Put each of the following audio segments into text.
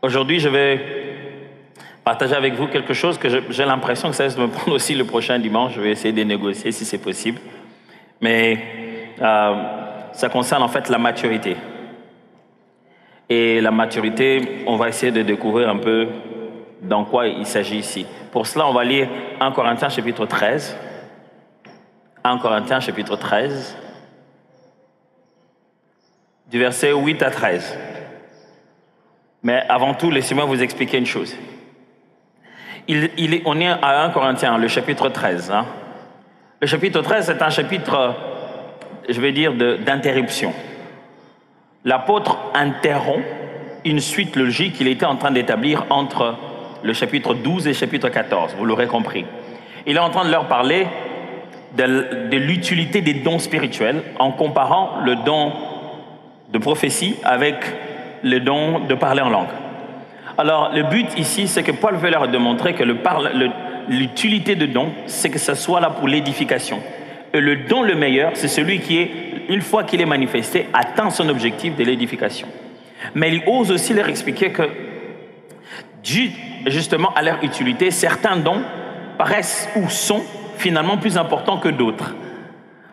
Aujourd'hui, je vais partager avec vous quelque chose que j'ai l'impression que ça va me prendre aussi le prochain dimanche. Je vais essayer de négocier si c'est possible. Mais ça concerne en fait la maturité. Et la maturité, on va essayer de découvrir un peu dans quoi il s'agit ici. Pour cela, on va lire 1 Corinthiens chapitre 13. 1 Corinthiens chapitre 13, du verset 8 à 13. Mais avant tout, laissez-moi vous expliquer une chose. On est à 1 Corinthiens, le chapitre 13. Hein. Le chapitre 13, c'est un chapitre, je vais dire, d'interruption. L'apôtre interrompt une suite logique qu'il était en train d'établir entre le chapitre 12 et le chapitre 14, vous l'aurez compris. Il est en train de leur parler de l'utilité des dons spirituels en comparant le don de prophétie avec le don de parler en langue. Alors, le but ici, c'est que Paul veut leur démontrer que l'utilité de don, c'est que ce soit là pour l'édification. Et le don le meilleur, c'est celui qui est, une fois qu'il est manifesté, atteint son objectif de l'édification. Mais il ose aussi leur expliquer que, justement, à leur utilité, certains dons paraissent ou sont finalement plus importants que d'autres.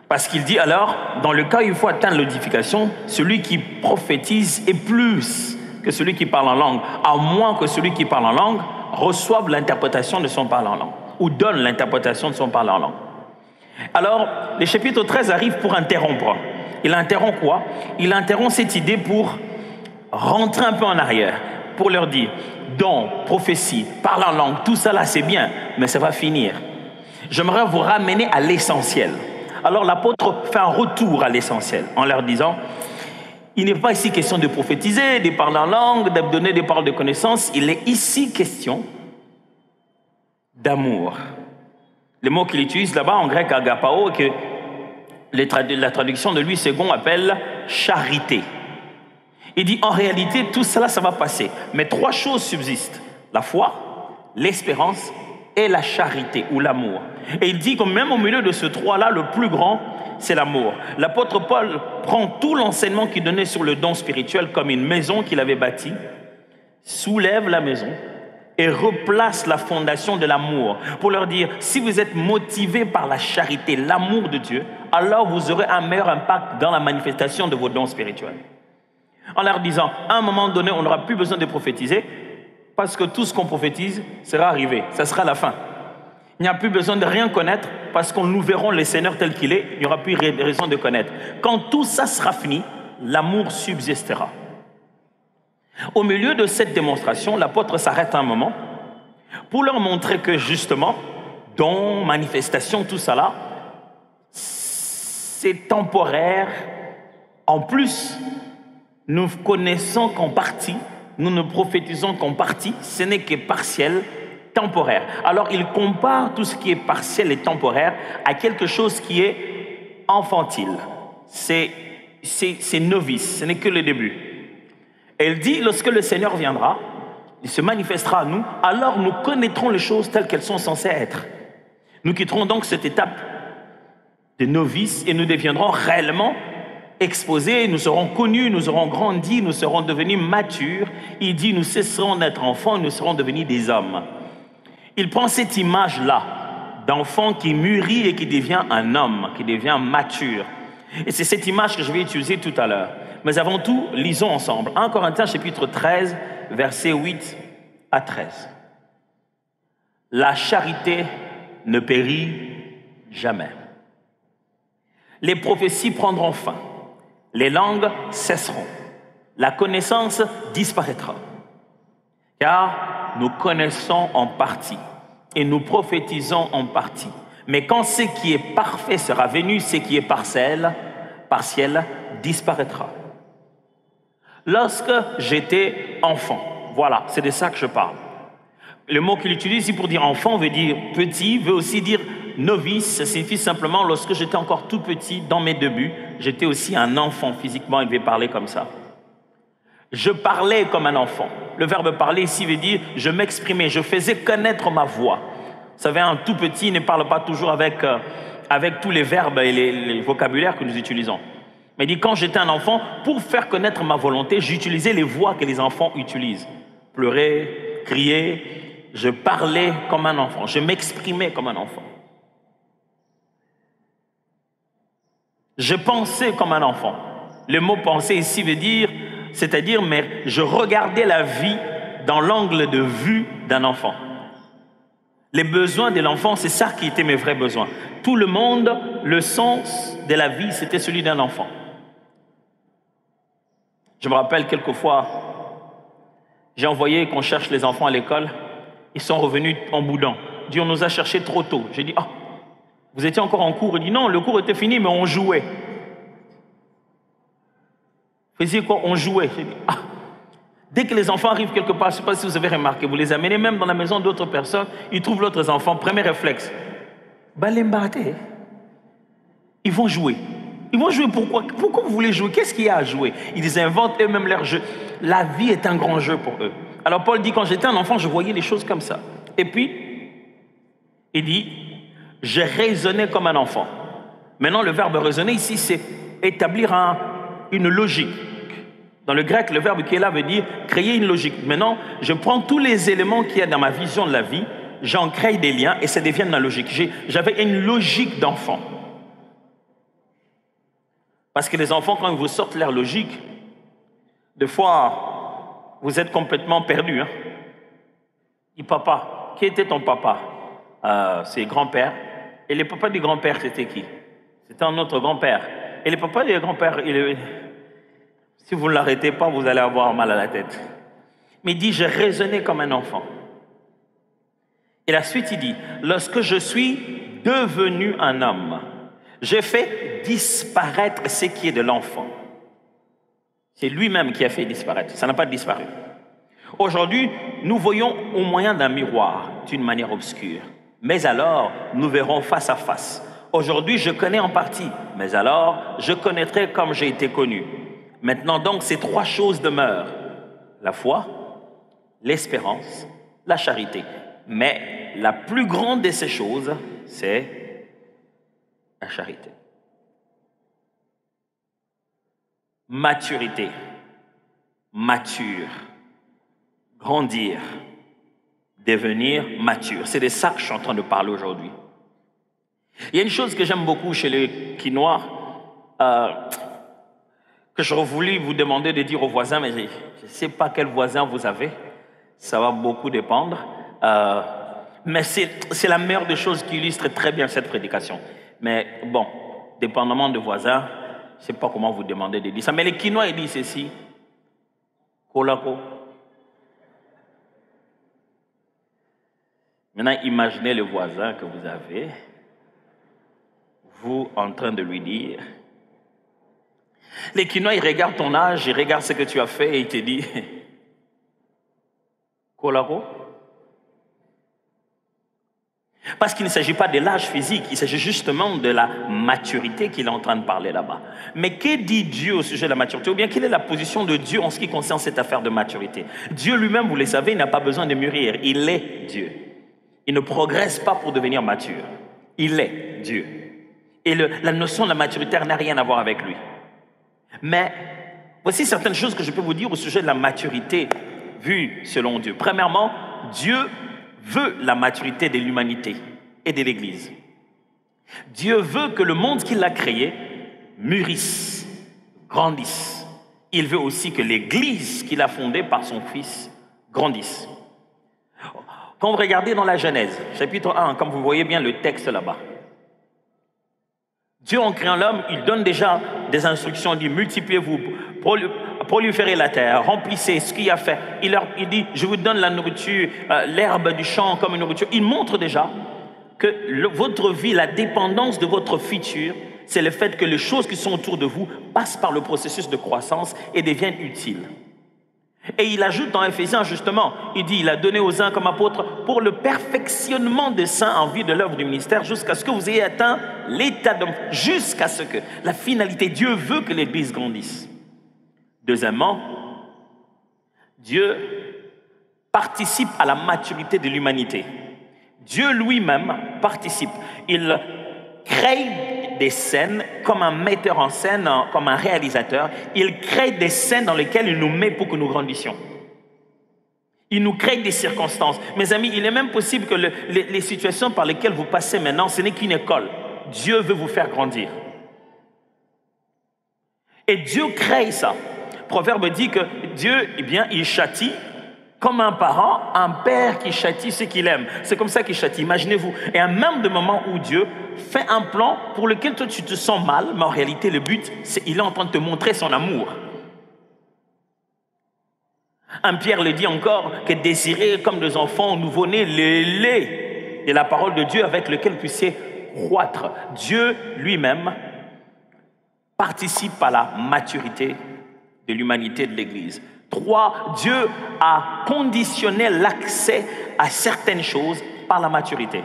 Parce qu'il dit alors, dans le cas où il faut atteindre l'édification, celui qui prophétise est plus que celui qui parle en langue, à moins que celui qui parle en langue reçoive l'interprétation de son parler en langue, ou donne l'interprétation de son parler en langue. Alors, le chapitre 13 arrive pour interrompre. Il interrompt quoi? Il interrompt cette idée pour rentrer un peu en arrière, pour leur dire, don, prophétie, parler en langue, tout ça là c'est bien, mais ça va finir. J'aimerais vous ramener à l'essentiel. Alors l'apôtre fait un retour à l'essentiel en leur disant, il n'est pas ici question de prophétiser, de parler en langue, de donner des paroles de connaissance, il est ici question d'amour. Le mot qu'il utilise là-bas en grec agapao, que la traduction de Louis II appelle charité. Il dit en réalité tout cela ça va passer, mais 3 choses subsistent, la foi, l'espérance et la charité ou l'amour. Et il dit que même au milieu de ce 3-là, le plus grand, c'est l'amour. L'apôtre Paul prend tout l'enseignement qu'il donnait sur le don spirituel comme une maison qu'il avait bâtie, soulève la maison et replace la fondation de l'amour pour leur dire, si vous êtes motivés par la charité, l'amour de Dieu, alors vous aurez un meilleur impact dans la manifestation de vos dons spirituels. En leur disant, à un moment donné, on n'aura plus besoin de prophétiser parce que tout ce qu'on prophétise sera arrivé, ça sera la fin. Il n'y a plus besoin de rien connaître parce qu'on nous verrons le Seigneur tel qu'il est, il n'y aura plus raison de connaître. Quand tout ça sera fini, l'amour subsistera. Au milieu de cette démonstration, l'apôtre s'arrête un moment pour leur montrer que justement, don, manifestation, tout ça là, c'est temporaire. En plus, nous connaissons qu'en partie, nous ne prophétisons qu'en partie, ce n'est que partiel, temporaire. Alors, il compare tout ce qui est partiel et temporaire à quelque chose qui est infantile. C'est novice, ce n'est que le début. Et il dit, lorsque le Seigneur viendra, il se manifestera à nous, alors nous connaîtrons les choses telles qu'elles sont censées être. Nous quitterons donc cette étape de novice et nous deviendrons réellement exposés, nous serons connus, nous aurons grandi, nous serons devenus matures. Il dit, nous cesserons d'être enfants, nous serons devenus des hommes. Il prend cette image-là d'enfant qui mûrit et qui devient un homme, qui devient mature. Et c'est cette image que je vais utiliser tout à l'heure. Mais avant tout, lisons ensemble. 1 Corinthiens chapitre 13, versets 8 à 13. La charité ne périt jamais. Les prophéties prendront fin. Les langues cesseront. La connaissance disparaîtra. Car nous connaissons en partie et nous prophétisons en partie. Mais quand ce qui est parfait sera venu, ce qui est partiel disparaîtra. Lorsque j'étais enfant, voilà, c'est de ça que je parle. Le mot qu'il utilise ici pour dire enfant veut dire petit, veut aussi dire novice. Ça signifie simplement lorsque j'étais encore tout petit, dans mes débuts, j'étais aussi un enfant physiquement, il devait parler comme ça. Je parlais comme un enfant. Le verbe parler ici veut dire je m'exprimais, je faisais connaître ma voix. Vous savez, un tout petit ne parle pas toujours avec tous les verbes et les vocabulaires que nous utilisons. Mais il dit, quand j'étais un enfant, pour faire connaître ma volonté, j'utilisais les voix que les enfants utilisent. pleurais, criais, je parlais comme un enfant, je m'exprimais comme un enfant. Je pensais comme un enfant. Le mot penser ici veut dire, c'est-à-dire, mais je regardais la vie dans l'angle de vue d'un enfant. Les besoins de l'enfant, c'est ça qui était mes vrais besoins. Tout le monde, le sens de la vie, c'était celui d'un enfant. Je me rappelle quelquefois, j'ai envoyé qu'on cherche les enfants à l'école. Ils sont revenus en boudant. Il dit, on nous a cherchés trop tôt. J'ai dit, vous étiez encore en cours? Il dit, non, le cours était fini, mais on jouait. Vous faisiez quoi? On jouait. J'ai dit, dès que les enfants arrivent quelque part, je ne sais pas si vous avez remarqué, vous les amenez même dans la maison d'autres personnes, ils trouvent l'autre enfant, premier réflexe. Ils vont jouer. Ils vont jouer pourquoi? Pourquoi vous voulez jouer? Qu'est-ce qu'il y a à jouer? Ils inventent eux-mêmes leur jeu. La vie est un grand jeu pour eux. Alors Paul dit, quand j'étais un enfant, je voyais les choses comme ça. Et puis, il dit, je raisonnais comme un enfant. Maintenant, le verbe raisonner ici, c'est établir une logique. Dans le grec, le verbe qui est là veut dire créer une logique. Maintenant, je prends tous les éléments qu'il y a dans ma vision de la vie, j'en crée des liens et ça devient de la logique. J'avais une logique d'enfant. Parce que les enfants, quand ils vous sortent leur logique, des fois, vous êtes complètement perdu. Dis, papa, qui était ton papa? C'est grand-père. Et le papa du grand-père, c'était qui? C'était un autre grand-père. Et le papa du grand-père, si vous ne l'arrêtez pas, vous allez avoir mal à la tête. Mais il dit, je raisonnais comme un enfant. Et la suite, il dit, lorsque je suis devenu un homme, j'ai fait disparaître ce qui est de l'enfant. C'est lui-même qui a fait disparaître. Ça n'a pas disparu. Aujourd'hui, nous voyons au moyen d'un miroir, d'une manière obscure. Mais alors, nous verrons face à face. Aujourd'hui, je connais en partie. Mais alors, je connaîtrai comme j'ai été connu. Maintenant donc, ces trois choses demeurent. La foi, l'espérance, la charité. Mais la plus grande de ces choses, c'est la charité. Maturité, mature, grandir, devenir mature. C'est de ça que je suis en train de parler aujourd'hui. Il y a une chose que j'aime beaucoup chez les Quinois, que j'aurais voulu vous demander de dire aux voisins, mais je ne sais pas quel voisin vous avez, ça va beaucoup dépendre, mais c'est la meilleure des choses qui illustre très bien cette prédication. Mais bon, dépendamment de voisins, je ne sais pas comment vous demander de dire ça, mais les Quinois, ils disent ceci, Kolako. Maintenant, imaginez le voisin que vous avez, vous en train de lui dire. Les Quinois, ils regardent ton âge, ils regardent ce que tu as fait et ils te disent Kolako. Parce qu'il ne s'agit pas de l'âge physique, il s'agit justement de la maturité qu'il est en train de parler là-bas. Mais que dit Dieu au sujet de la maturité? Ou bien quelle est la position de Dieu en ce qui concerne cette affaire de maturité? Dieu lui-même, vous le savez, il n'a pas besoin de mûrir, il est Dieu. Il ne progresse pas pour devenir mature. Il est Dieu. Et la notion de la maturité n'a rien à voir avec lui. Mais voici certaines choses que je peux vous dire au sujet de la maturité vue selon Dieu. Premièrement, Dieu veut la maturité de l'humanité et de l'Église. Dieu veut que le monde qu'il a créé mûrisse, grandisse. Il veut aussi que l'Église qu'il a fondée par son Fils grandisse. Quand vous regardez dans la Genèse, chapitre 1, comme vous voyez bien le texte là-bas, Dieu, en créant l'homme, il donne déjà des instructions, il dit multipliez-vous, proliférez la terre, remplissez ce qu'il a fait. Il dit, je vous donne la nourriture, l'herbe du champ comme une nourriture. Il montre déjà que votre vie, la dépendance de votre futur, c'est le fait que les choses qui sont autour de vous passent par le processus de croissance et deviennent utiles. Et il ajoute dans Éphésiens, justement, il dit, il a donné aux uns comme apôtres pour le perfectionnement des saints en vue de l'œuvre du ministère, jusqu'à ce que vous ayez atteint l'état d'homme, jusqu'à ce que la finalité, Dieu veut que l'Église grandisse. Deuxièmement, Dieu participe à la maturité de l'humanité. Dieu lui-même participe. Il crée des scènes comme un metteur en scène, comme un réalisateur. Il crée des scènes dans lesquelles il nous met pour que nous grandissions. Il nous crée des circonstances. Mes amis, il est même possible que les situations par lesquelles vous passez maintenant, ce n'est qu'une école. Dieu veut vous faire grandir. Et Dieu crée ça. Proverbe dit que Dieu, eh bien, il châtie comme un parent, un père qui châtie ce qu'il aime. C'est comme ça qu'il châtie, imaginez-vous. Et à même de moment où Dieu fait un plan pour lequel toi tu te sens mal, mais en réalité le but, c'est qu'il est en train de te montrer son amour. Un Pierre le dit encore, que désirez comme des enfants nouveau-nés le lait de la parole de Dieu avec lequel vous puissiez croître. Dieu lui-même participe à la maturité de l'humanité de l'Église. 3, Dieu a conditionné l'accès à certaines choses par la maturité.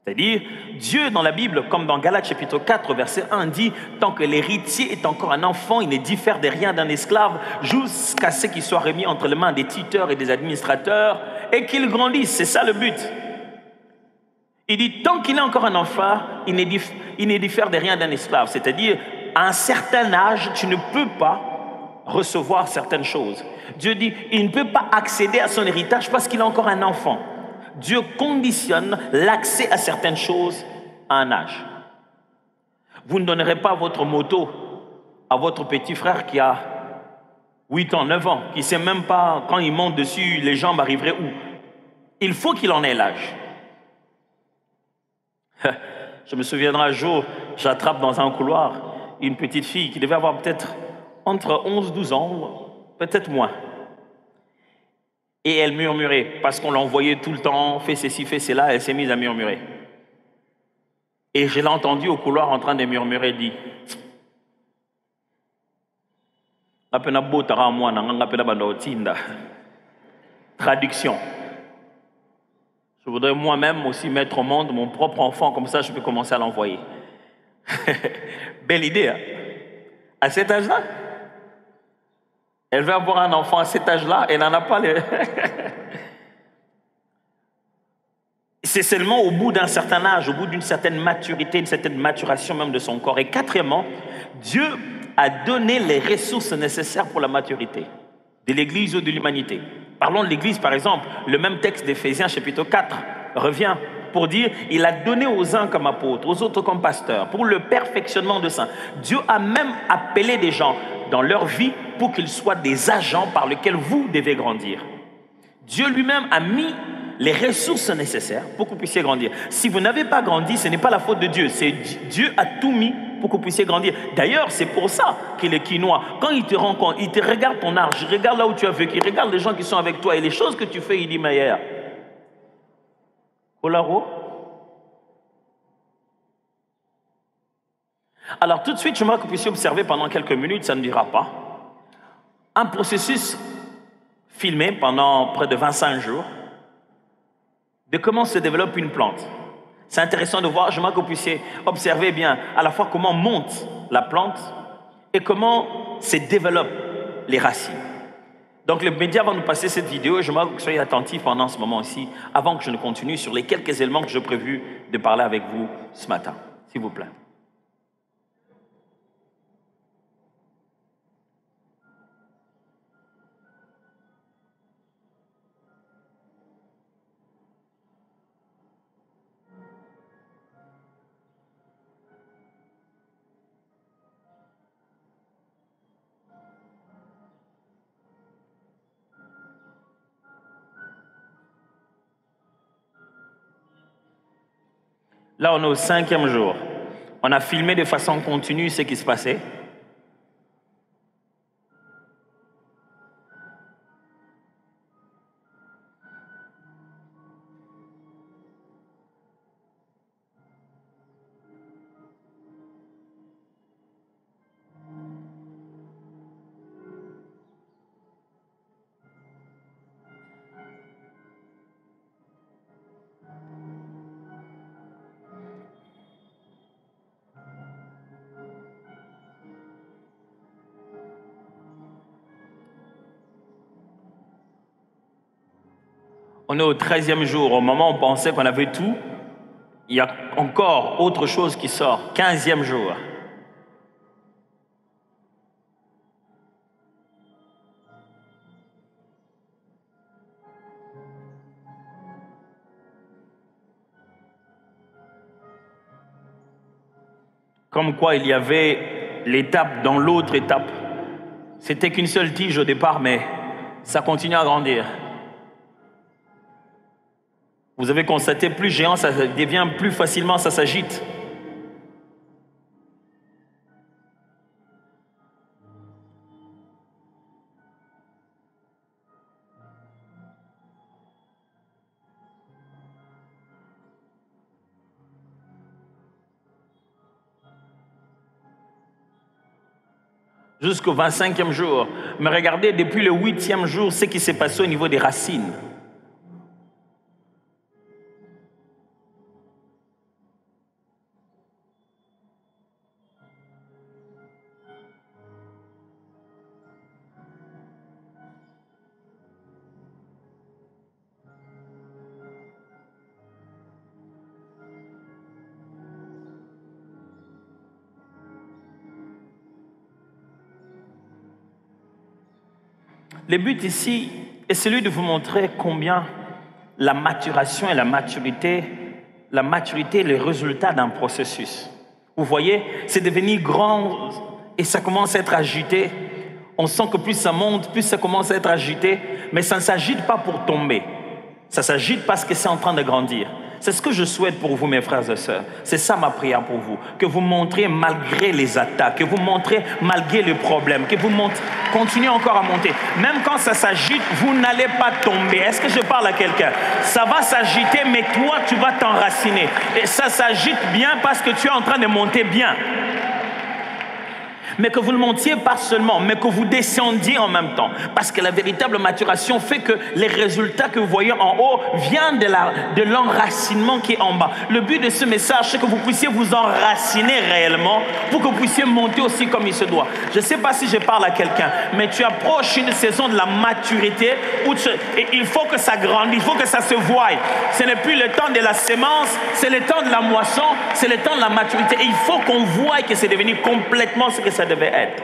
C'est-à-dire, Dieu dans la Bible, comme dans Galates chapitre 4, verset 1, dit « Tant que l'héritier est encore un enfant, il ne diffère de rien d'un esclave, jusqu'à ce qu'il soit remis entre les mains des tuteurs et des administrateurs, et qu'il grandisse. » C'est ça le but. Il dit « Tant qu'il est encore un enfant, il ne diffère de rien d'un esclave. » C'est-à-dire, à un certain âge, tu ne peux pas recevoir certaines choses. Dieu dit, il ne peut pas accéder à son héritage parce qu'il est encore un enfant. Dieu conditionne l'accès à certaines choses à un âge. Vous ne donnerez pas votre moto à votre petit frère qui a 8 ans, 9 ans, qui ne sait même pas quand il monte dessus, les jambes arriveraient où. Il faut qu'il en ait l'âge. Je me souviendrai un jour, j'attrape dans un couloir une petite fille qui devait avoir peut-être entre 11 et 12 ans, peut-être moins. Et elle murmurait, parce qu'on l'envoyait tout le temps, fais ceci, fais cela, elle s'est mise à murmurer. Et je l'ai entendue au couloir en train de murmurer, dit, traduction. Je voudrais moi-même aussi mettre au monde mon propre enfant, comme ça je peux commencer à l'envoyer. Belle idée, hein? À cet âge-là, elle veut avoir un enfant à cet âge-là, elle n'en a pas les... C'est seulement au bout d'un certain âge, au bout d'une certaine maturité, une certaine maturation même de son corps. Et quatrièmement, Dieu a donné les ressources nécessaires pour la maturité de l'Église ou de l'humanité. Parlons de l'Église, par exemple. Le même texte d'Éphésiens, chapitre 4, revient pour dire « Il a donné aux uns comme apôtres, aux autres comme pasteurs, pour le perfectionnement de saints. » Dieu a même appelé des gens dans leur vie pour qu'ils soient des agents par lesquels vous devez grandir. Dieu lui-même a mis les ressources nécessaires pour que vous puissiez grandir. Si vous n'avez pas grandi, ce n'est pas la faute de Dieu. C'est Dieu a tout mis pour que vous puissiez grandir. D'ailleurs, c'est pour ça qu'il est quinois. Quand il te rencontre, il te regarde ton âge, il regarde là où tu as vécu, il regarde les gens qui sont avec toi et les choses que tu fais, il dit, Maïa, Olaro. Alors tout de suite, j'aimerais que vous puissiez observer pendant quelques minutes, ça ne dira pas, un processus filmé pendant près de 25 jours de comment se développe une plante. C'est intéressant de voir, j'aimerais que vous puissiez observer bien à la fois comment monte la plante et comment se développent les racines. Donc le média va nous passer cette vidéo et j'aimerais que vous soyez attentifs pendant ce moment-ci, avant que je ne continue sur les quelques éléments que j'ai prévu de parler avec vous ce matin. S'il vous plaît. Là, on est au 5e jour. On a filmé de façon continue ce qui se passait. On est au 13e jour. Au moment où on pensait qu'on avait tout, il y a encore autre chose qui sort. 15e jour. Comme quoi il y avait l'étape dans l'autre étape. C'était qu'une seule tige au départ, mais ça continue à grandir. Vous avez constaté, plus géant, ça devient plus facilement, ça s'agite. Jusqu'au 25e jour. Mais regardez, depuis le 8e jour, ce qui s'est passé au niveau des racines. Le but ici est celui de vous montrer combien la maturation et la maturité est le résultat d'un processus. Vous voyez, c'est devenu grand et ça commence à être agité. On sent que plus ça monte, plus ça commence à être agité, mais ça ne s'agite pas pour tomber. Ça s'agite parce que c'est en train de grandir. C'est ce que je souhaite pour vous, mes frères et sœurs. C'est ça ma prière pour vous. Que vous montrez malgré les attaques, que vous montrez malgré les problèmes, que vous continuez encore à monter. Même quand ça s'agite, vous n'allez pas tomber. Est-ce que je parle à quelqu'un? Ça va s'agiter, mais toi, tu vas t'enraciner. Et ça s'agite bien parce que tu es en train de monter bien. Mais que vous ne montiez pas seulement, mais que vous descendiez en même temps. Parce que la véritable maturation fait que les résultats que vous voyez en haut viennent de l'enracinement qui est en bas. Le but de ce message, c'est que vous puissiez vous enraciner réellement pour que vous puissiez monter aussi comme il se doit. Je ne sais pas si je parle à quelqu'un, mais tu approches une saison de la maturité où et il faut que ça grandisse, il faut que ça se voie. Ce n'est plus le temps de la sémence, c'est le temps de la moisson, c'est le temps de la maturité. Et il faut qu'on voie que c'est devenu complètement ce que ça devait être.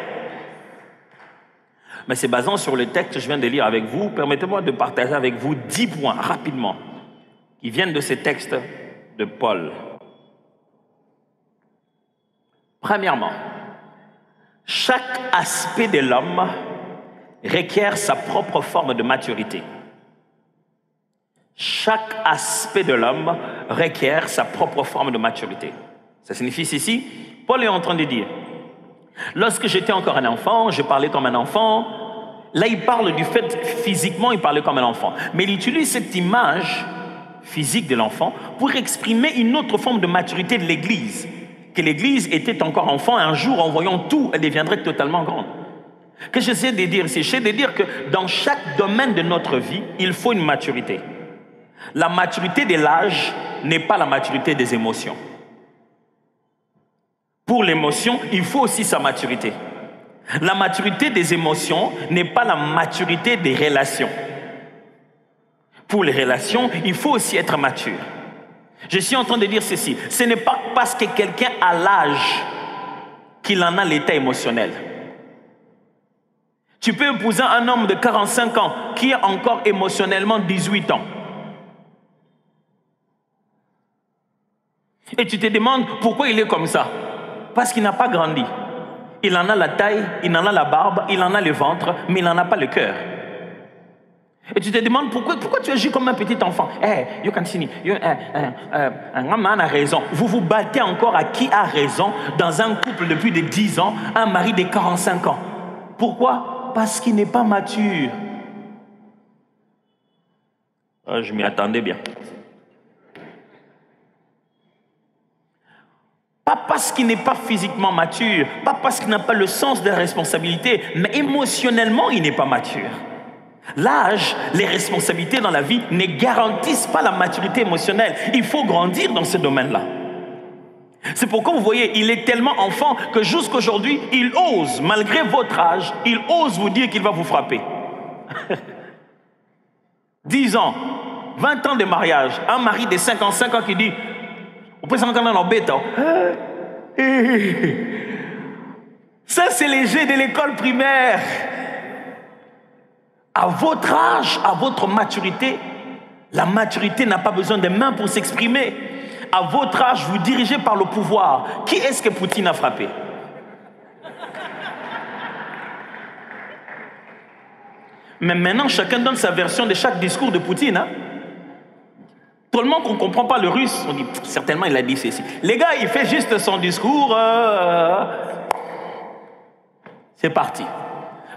Mais c'est basant sur le texte que je viens de lire avec vous. Permettez-moi de partager avec vous 10 points rapidement qui viennent de ces textes de Paul. Premièrement, chaque aspect de l'homme requiert sa propre forme de maturité. Chaque aspect de l'homme requiert sa propre forme de maturité. Ça signifie ici, Paul est en train de dire, lorsque j'étais encore un enfant, je parlais comme un enfant. Là, il parle du fait, physiquement, il parlait comme un enfant. Mais il utilise cette image physique de l'enfant pour exprimer une autre forme de maturité de l'Église. Que l'Église était encore enfant, et un jour, en voyant tout, elle deviendrait totalement grande. Que j'essaie de dire ici, j'essaie de dire que dans chaque domaine de notre vie, il faut une maturité. La maturité de l'âge n'est pas la maturité des émotions. Pour l'émotion, il faut aussi sa maturité. La maturité des émotions n'est pas la maturité des relations. Pour les relations, il faut aussi être mature. Je suis en train de dire ceci. Ce n'est pas parce que quelqu'un a l'âge qu'il en a l'état émotionnel. Tu peux épouser un homme de 45 ans qui a encore émotionnellement 18 ans. Et tu te demandes pourquoi il est comme ça. Parce qu'il n'a pas grandi. Il en a la taille, il en a la barbe, il en a le ventre, mais il n'en a pas le cœur. Et tu te demandes pourquoi tu agis comme un petit enfant. You can see, un homme a raison. Vous vous battez encore à qui a raison dans un couple depuis de 10 ans, un mari de 45 ans. Pourquoi? Parce qu'il n'est pas mature. Je m'y attendais bien. Pas parce qu'il n'est pas physiquement mature, pas parce qu'il n'a pas le sens de la responsabilité, mais émotionnellement, il n'est pas mature. L'âge, les responsabilités dans la vie ne garantissent pas la maturité émotionnelle. Il faut grandir dans ce domaine-là. C'est pourquoi vous voyez, il est tellement enfant que jusqu'aujourd'hui, il ose, malgré votre âge, il ose vous dire qu'il va vous frapper. 10 ans, 20 ans de mariage, un mari de 55 ans qui dit « Ça, c'est les jeux de l'école primaire. » À votre âge, à votre maturité, la maturité n'a pas besoin de mains pour s'exprimer. À votre âge, vous dirigez par le pouvoir. Qui est-ce que Poutine a frappé? Mais maintenant, chacun donne sa version de chaque discours de Poutine. Hein? Tout le monde qu'on ne comprend pas le russe, on dit certainement il a dit ceci. Les gars, il fait juste son discours. C'est parti.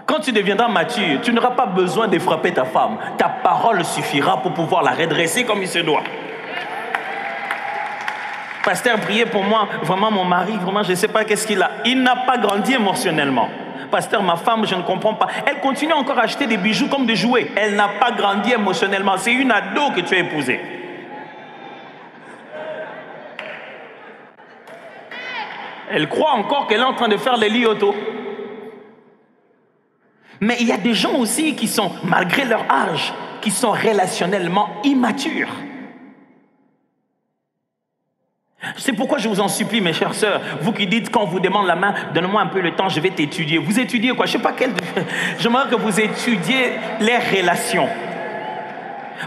Quand tu deviendras mature, tu n'auras pas besoin de frapper ta femme. Ta parole suffira pour pouvoir la redresser comme il se doit. Pasteur, priez pour moi. Vraiment, mon mari, vraiment, je ne sais pas qu'est-ce qu'il a. Il n'a pas grandi émotionnellement. Pasteur, ma femme, je ne comprends pas. Elle continue encore à acheter des bijoux comme des jouets. Elle n'a pas grandi émotionnellement. C'est une ado que tu as épousée. Elle croit encore qu'elle est en train de faire les lits auto. Mais il y a des gens aussi qui sont, malgré leur âge, qui sont relationnellement immatures. C'est pourquoi je vous en supplie, mes chères sœurs, vous qui dites, quand on vous demande la main, donne-moi un peu le temps, je vais t'étudier. Vous étudiez quoi? Je ne sais pas quel... J'aimerais que vous étudiez les relations.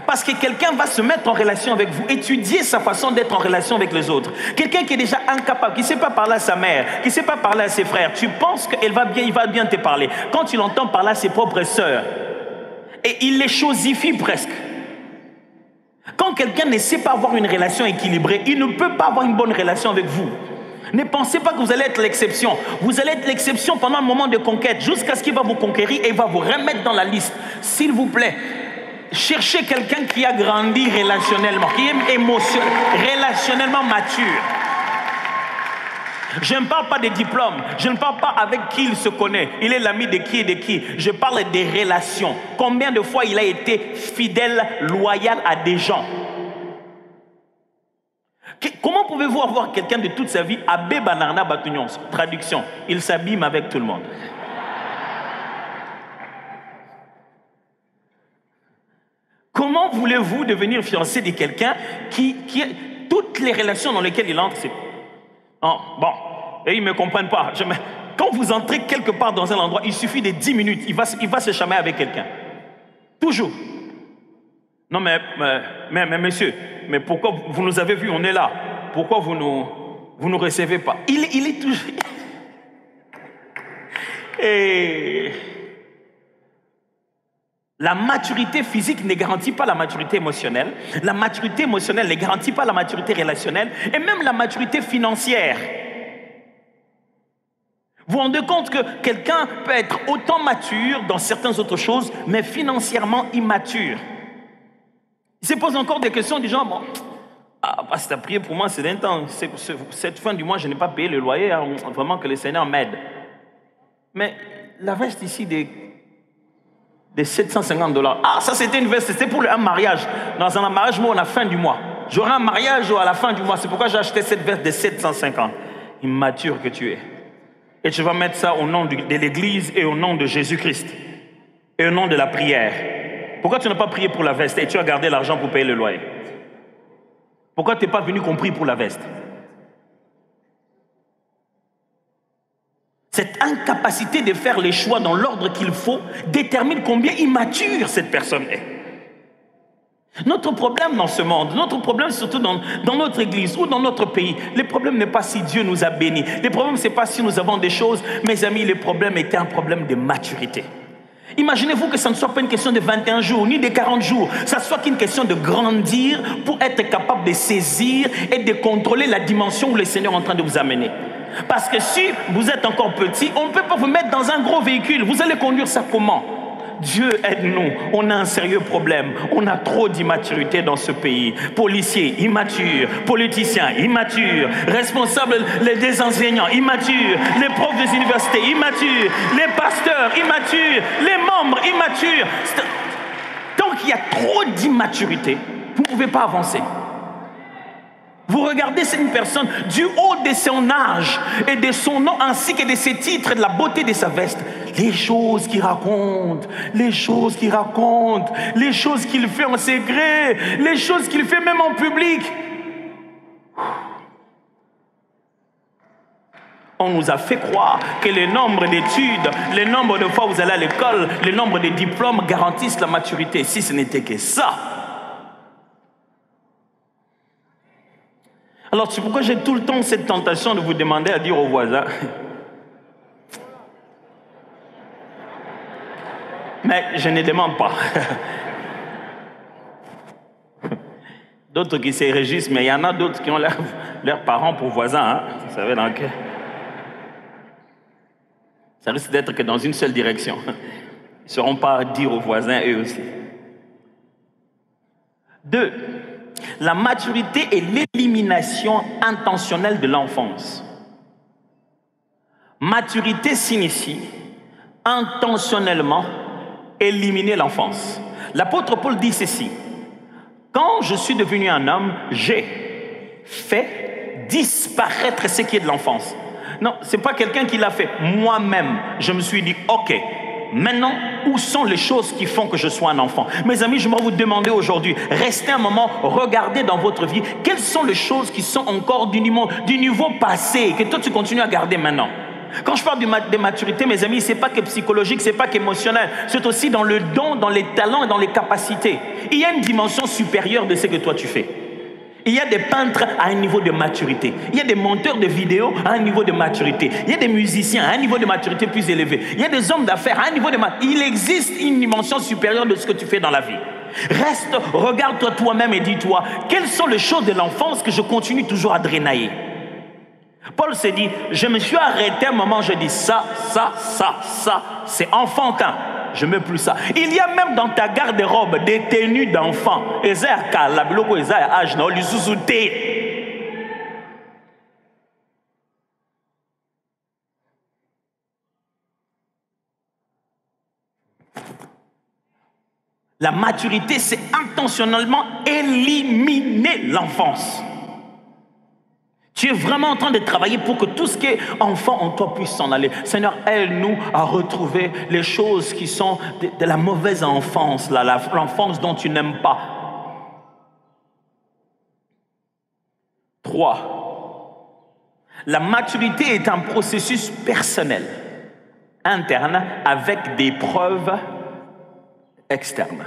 Parce que quelqu'un va se mettre en relation avec vous, étudier sa façon d'être en relation avec les autres. Quelqu'un qui est déjà incapable, qui ne sait pas parler à sa mère, qui ne sait pas parler à ses frères, tu penses qu'il va bien, il va bien te parler. Quand il entend parler à ses propres sœurs, et il les chosifie presque. Quand quelqu'un ne sait pas avoir une relation équilibrée, il ne peut pas avoir une bonne relation avec vous. Ne pensez pas que vous allez être l'exception. Vous allez être l'exception pendant un moment de conquête, jusqu'à ce qu'il va vous conquérir et il va vous remettre dans la liste. S'il vous plaît, cherchez quelqu'un qui a grandi relationnellement, qui est relationnellement mature. Je ne parle pas des diplômes, je ne parle pas avec qui il se connaît, il est l'ami de qui et de qui. Je parle des relations. Combien de fois il a été fidèle, loyal à des gens? Comment pouvez-vous avoir quelqu'un de toute sa vie, Abbé Banarna Batunions, traduction, il s'abîme avec tout le monde. Comment voulez-vous devenir fiancé de quelqu'un qui toutes les relations dans lesquelles il entre, c'est... Oh, bon, et ils ne me comprennent pas. Quand vous entrez quelque part dans un endroit, il suffit de 10 minutes, il va se chamailler avec quelqu'un. Toujours. Non, mais monsieur, mais pourquoi vous nous avez vus, on est là. Pourquoi vous nous recevez pas? Il est toujours... Et... La maturité physique ne garantit pas la maturité émotionnelle. La maturité émotionnelle ne garantit pas la maturité relationnelle. Et même la maturité financière. Vous vous rendez compte que quelqu'un peut être autant mature dans certaines autres choses, mais financièrement immature. Il se pose encore des questions du genre, bon, pasteur, priez pour moi, c'est d'un temps. Cette fin du mois, je n'ai pas payé le loyer. Hein, vraiment que le Seigneur m'aide. Mais la veste ici des $750. Ah, ça c'était une veste, c'était pour un mariage. Dans un mariage, moi, on a fin du mois. J'aurai un mariage à la fin du mois. C'est pourquoi j'ai acheté cette veste de 750. Immature que tu es. Et tu vas mettre ça au nom de l'Église et au nom de Jésus-Christ. Et au nom de la prière. Pourquoi tu n'as pas prié pour la veste et tu as gardé l'argent pour payer le loyer? Pourquoi tu n'es pas venu compris pour la veste? Cette incapacité de faire les choix dans l'ordre qu'il faut détermine combien immature cette personne est. Notre problème dans ce monde, notre problème surtout dans notre église ou dans notre pays, le problème n'est pas si Dieu nous a bénis. Le problème, ce n'est pas si nous avons des choses. Mes amis, le problème était un problème de maturité. Imaginez-vous que ça ne soit pas une question de 21 jours, ni de 40 jours. Ça soit qu'une question de grandir pour être capable de saisir et de contrôler la dimension où le Seigneur est en train de vous amener. Parce que si vous êtes encore petit, on ne peut pas vous mettre dans un gros véhicule. Vous allez conduire ça comment? Dieu aide-nous. On a un sérieux problème. On a trop d'immaturité dans ce pays. Policiers immatures, politiciens immatures, responsables des enseignants immatures, les profs des universités immatures, les pasteurs immatures, les membres immatures. Tant qu'il y a trop d'immaturité, vous ne pouvez pas avancer. Vous regardez cette personne du haut de son âge et de son nom ainsi que de ses titres et de la beauté de sa veste. Les choses qu'il raconte, les choses qu'il raconte, les choses qu'il fait en secret, les choses qu'il fait même en public. On nous a fait croire que le nombre d'études, le nombre de fois où vous allez à l'école, le nombre de diplômes garantissent la maturité. Si ce n'était que ça. Alors c'est pourquoi j'ai tout le temps cette tentation de vous demander à dire aux voisins. Mais je ne demande pas. D'autres qui se réjouissent, mais il y en a d'autres qui ont leurs parents pour voisins. Hein? Vous savez dans quel... Ça risque d'être que dans une seule direction. Ils ne sauront pas dire aux voisins eux aussi. 2. La maturité est l'élimination intentionnelle de l'enfance. Maturité signifie intentionnellement éliminer l'enfance. L'apôtre Paul dit ceci. Quand je suis devenu un homme, j'ai fait disparaître ce qui est de l'enfance. Non, ce n'est pas quelqu'un qui l'a fait. Moi-même, je me suis dit, ok, maintenant, où sont les choses qui font que je sois un enfant? Mes amis, je vais vous demander aujourd'hui, restez un moment, regardez dans votre vie, quelles sont les choses qui sont encore du niveau passé, que toi tu continues à garder maintenant. Quand je parle de maturité, mes amis, ce n'est pas que psychologique, ce n'est pas qu'émotionnel, c'est aussi dans le don, dans les talents et dans les capacités. Il y a une dimension supérieure de ce que toi tu fais. Il y a des peintres à un niveau de maturité. Il y a des monteurs de vidéos à un niveau de maturité. Il y a des musiciens à un niveau de maturité plus élevé. Il y a des hommes d'affaires à un niveau de maturité. Il existe une dimension supérieure de ce que tu fais dans la vie. Reste, regarde-toi toi-même et dis-toi, quelles sont les choses de l'enfance que je continue toujours à drainer? Paul s'est dit, je me suis arrêté un moment, je dis ça, c'est enfantin. Je ne mets plus ça. Il y a même dans ta garde-robe des tenues d'enfants. La maturité, c'est intentionnellement éliminer l'enfance. Tu es vraiment en train de travailler pour que tout ce qui est enfant en toi puisse s'en aller. Seigneur, aide-nous à retrouver les choses qui sont de la mauvaise enfance, l'enfance dont tu n'aimes pas. 3. La maturité est un processus personnel, interne, avec des preuves externes.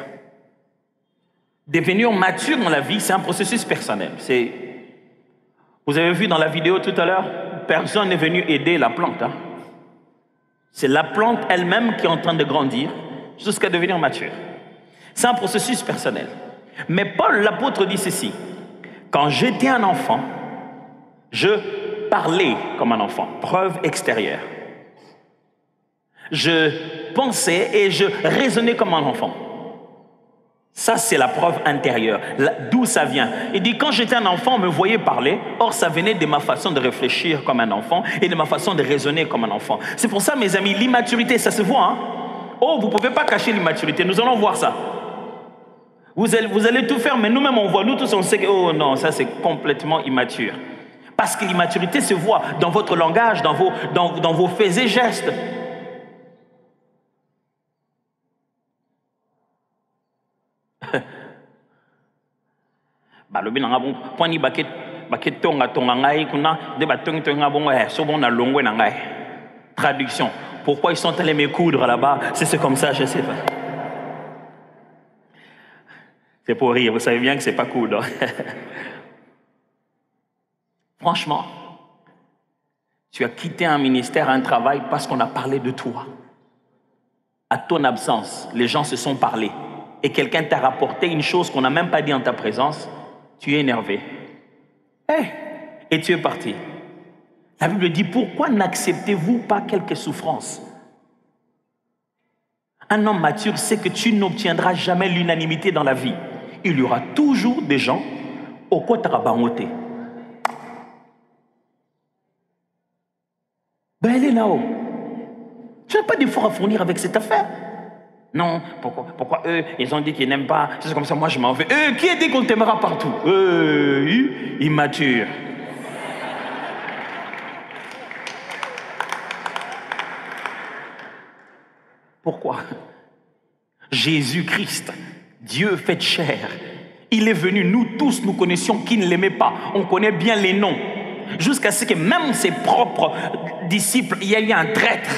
Devenir mature dans la vie, c'est un processus personnel. Vous avez vu dans la vidéo tout à l'heure, personne n'est venu aider la plante. Hein? C'est la plante elle-même qui est en train de grandir jusqu'à devenir mature. C'est un processus personnel. Mais Paul, l'apôtre, dit ceci. Quand j'étais un enfant, je parlais comme un enfant. Preuve extérieure. Je pensais et je raisonnais comme un enfant. Ça, c'est la preuve intérieure. D'où ça vient? Il dit, quand j'étais un enfant, on me voyait parler. Or, ça venait de ma façon de réfléchir comme un enfant et de ma façon de raisonner comme un enfant. C'est pour ça, mes amis, l'immaturité, ça se voit. Hein? Oh, vous ne pouvez pas cacher l'immaturité. Nous allons voir ça. Vous allez tout faire, mais nous-mêmes, on voit. Nous tous, on sait que, oh non, ça, c'est complètement immature. Parce que l'immaturité se voit dans votre langage, dans vos faits et gestes. Balobi nanga bon poni baket tonga ngai kuna de batongi tonga bon so bon na longwe na ngai. Traduction. Pourquoi ils sont allés me coudre là-bas? C'est comme ça, je sais pas. C'est pour rire, vous savez bien que c'est pas coudre. Franchement, tu as quitté un ministère, un travail parce qu'on a parlé de toi. À ton absence, les gens se sont parlé. Et quelqu'un t'a rapporté une chose qu'on n'a même pas dit en ta présence, tu es énervé. Et tu es parti. La Bible dit, pourquoi n'acceptez-vous pas quelques souffrances? Un homme mature sait que tu n'obtiendras jamais l'unanimité dans la vie. Il y aura toujours des gens au côté rabamoté. Ben elle est là-haut. Tu n'as pas d'effort à fournir avec cette affaire. Non, pourquoi eux, ils ont dit qu'ils n'aiment pas. C'est comme ça, moi je m'en vais. Qui a dit qu'on t'aimera partout? Immature. Pourquoi? Jésus-Christ, Dieu fait chair. Il est venu, nous tous, nous connaissions qui ne l'aimait pas. On connaît bien les noms. Jusqu'à ce que même ses propres disciples, il y a eu un traître.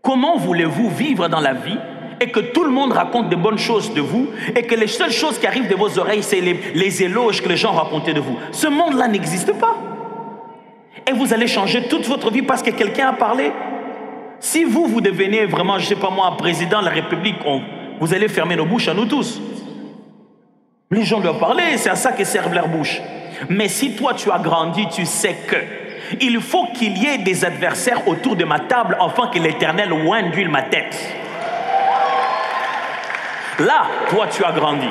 Comment voulez-vous vivre dans la vie et que tout le monde raconte de bonnes choses de vous et que les seules choses qui arrivent de vos oreilles, c'est les éloges que les gens racontaient de vous. Ce monde-là n'existe pas. Et vous allez changer toute votre vie parce que quelqu'un a parlé. Si vous devenez vraiment, je ne sais pas moi, président de la République, vous allez fermer nos bouches à nous tous. Les gens doivent parler, c'est à ça que servent leurs bouches. Mais si toi tu as grandi, tu sais que il faut qu'il y ait des adversaires autour de ma table afin que l'Éternel oigne d'huile ma tête. Là, toi tu as grandi.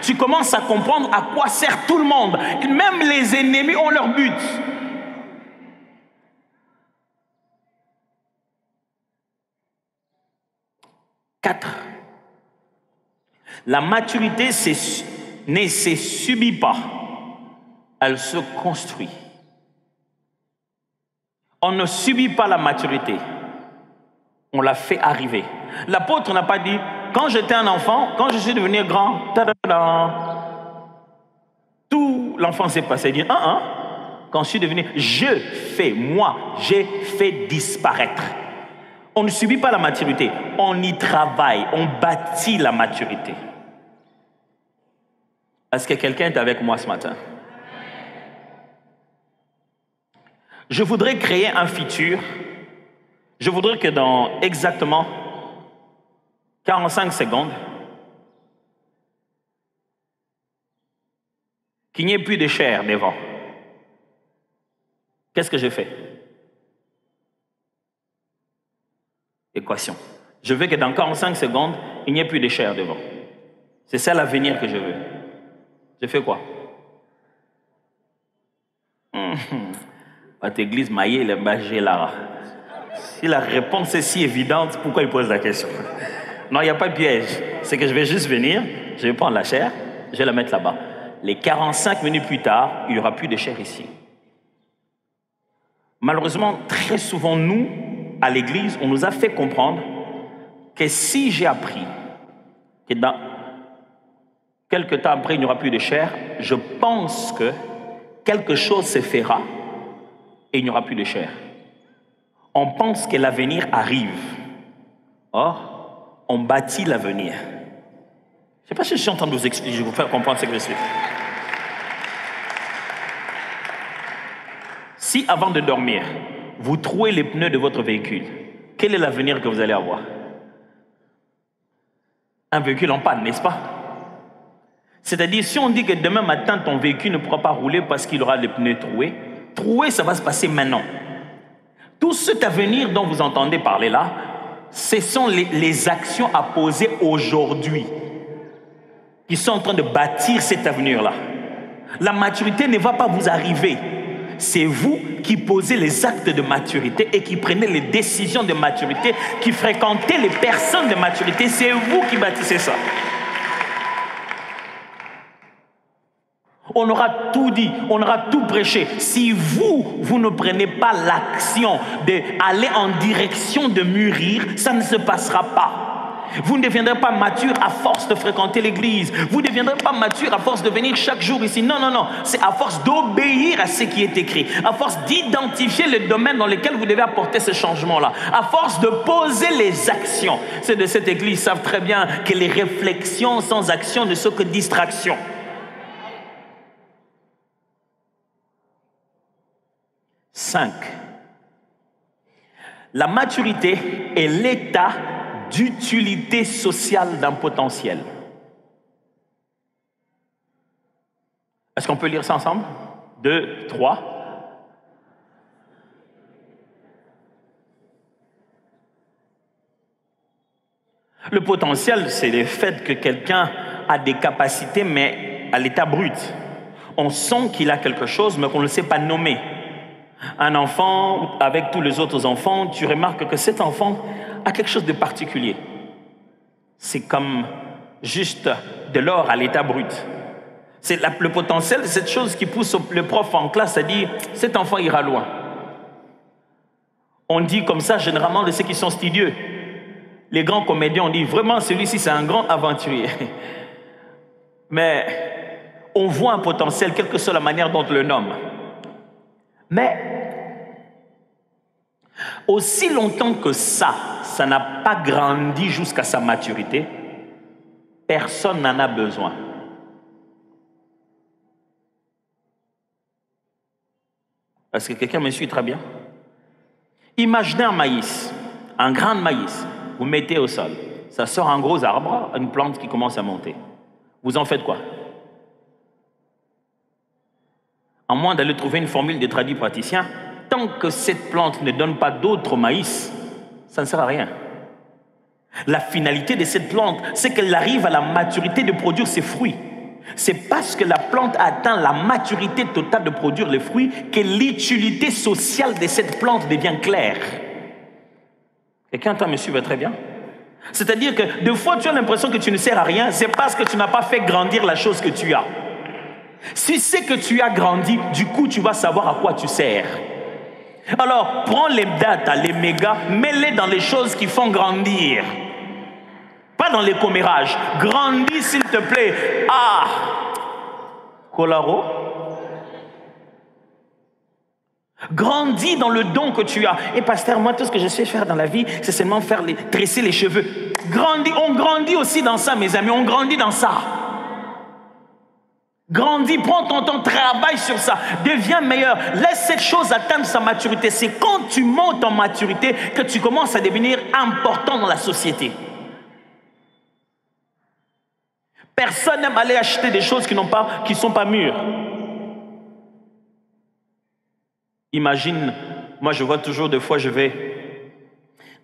Tu commences à comprendre à quoi sert tout le monde. Même les ennemis ont leur but. Quatre. La maturité ne se subit pas. Elle se construit. On ne subit pas la maturité. On la fait arriver. L'apôtre n'a pas dit, quand j'étais un enfant, quand je suis devenu grand, tout l'enfant s'est passé. Il dit, quand je suis devenu, j'ai fait disparaître. On ne subit pas la maturité, on y travaille, on bâtit la maturité. Est-ce que quelqu'un est avec moi ce matin? Je voudrais créer un futur. Je voudrais que dans exactement 45 secondes, qu'il n'y ait plus de chair devant. Qu'est-ce que je fais? Équation. Je veux que dans 45 secondes, il n'y ait plus de chair devant. C'est ça l'avenir que je veux. Je fais quoi? Votre église maillée, le bagé là. Si la réponse est si évidente, pourquoi il pose la question? Non, il n'y a pas de piège. C'est que je vais juste venir, je vais prendre la chair, je vais la mettre là-bas. Les 45 minutes plus tard, il n'y aura plus de chair ici. Malheureusement, très souvent, nous, à l'église, on nous a fait comprendre que si j'ai appris que dans quelques temps après, il n'y aura plus de chair, je pense que quelque chose se fera et il n'y aura plus de chair. On pense que l'avenir arrive. Or, on bâtit l'avenir. Je ne sais pas si je suis en train de vous expliquer, je vais vous faire comprendre ce que je suis. Si avant de dormir, vous trouez les pneus de votre véhicule, quel est l'avenir que vous allez avoir? Un véhicule en panne, n'est-ce pas? C'est-à-dire, si on dit que demain matin, ton véhicule ne pourra pas rouler parce qu'il aura les pneus troués, ça va se passer maintenant. Tout cet avenir dont vous entendez parler là, ce sont les actions à poser aujourd'hui qui sont en train de bâtir cet avenir-là. La maturité ne va pas vous arriver. C'est vous qui posez les actes de maturité et qui prenez les décisions de maturité, qui fréquentez les personnes de maturité. C'est vous qui bâtissez ça. On aura tout dit, on aura tout prêché. Si vous ne prenez pas l'action d'aller en direction de mûrir, ça ne se passera pas. Vous ne deviendrez pas mature à force de fréquenter l'église. Vous ne deviendrez pas mature à force de venir chaque jour ici. Non, non, non. C'est à force d'obéir à ce qui est écrit. À force d'identifier le domaine dans lequel vous devez apporter ce changement-là. À force de poser les actions. Ceux de cette église savent très bien que les réflexions sans action ne sont que distractions. 5. La maturité est l'état d'utilité sociale d'un potentiel. Est-ce qu'on peut lire ça ensemble? 2, 3. Le potentiel, c'est le fait que quelqu'un a des capacités, mais à l'état brut. On sent qu'il a quelque chose, mais qu'on ne le sait pas nommer. Un enfant, avec tous les autres enfants, tu remarques que cet enfant a quelque chose de particulier. C'est comme juste de l'or à l'état brut. C'est le potentiel, c'est cette chose qui pousse le prof en classe à dire « cet enfant ira loin ». On dit comme ça généralement de ceux qui sont studieux. Les grands comédiens, on dit « vraiment celui-ci c'est un grand aventurier ». Mais on voit un potentiel, quelle que soit la manière dont on le nomme. Mais Aussi longtemps que ça n'a pas grandi jusqu'à sa maturité, personne n'en a besoin. Est-ce que quelqu'un me suit très bien? Imaginez un maïs, un grain de maïs, vous mettez au sol, ça sort un gros arbre, une plante qui commence à monter. Vous en faites quoi? À moins d'aller trouver une formule de traduit praticien, tant que cette plante ne donne pas d'autres maïs, ça ne sert à rien. La finalité de cette plante, c'est qu'elle arrive à la maturité de produire ses fruits. C'est parce que la plante atteint la maturité totale de produire les fruits que l'utilité sociale de cette plante devient claire. Quelqu'un entend me suivre très bien? C'est-à-dire que des fois tu as l'impression que tu ne sers à rien, c'est parce que tu n'as pas fait grandir la chose que tu as. Si c'est que tu as grandi, du coup tu vas savoir à quoi tu sers. Alors prends les data, les mégas, mets-les dans les choses qui font grandir. Pas dans les commérages. Grandis s'il te plaît. Ah, Colaro. Grandis dans le don que tu as. Et pasteur, moi tout ce que je sais faire dans la vie, c'est seulement tresser les cheveux. Grandis, on grandit aussi dans ça, mes amis, on grandit dans ça. Grandis, prends ton temps, travaille sur ça, deviens meilleur, laisse cette chose atteindre sa maturité. C'est quand tu montes en maturité que tu commences à devenir important dans la société. Personne n'aime aller acheter des choses qui ne sont pas mûres. Imagine, moi je vois toujours des fois je vais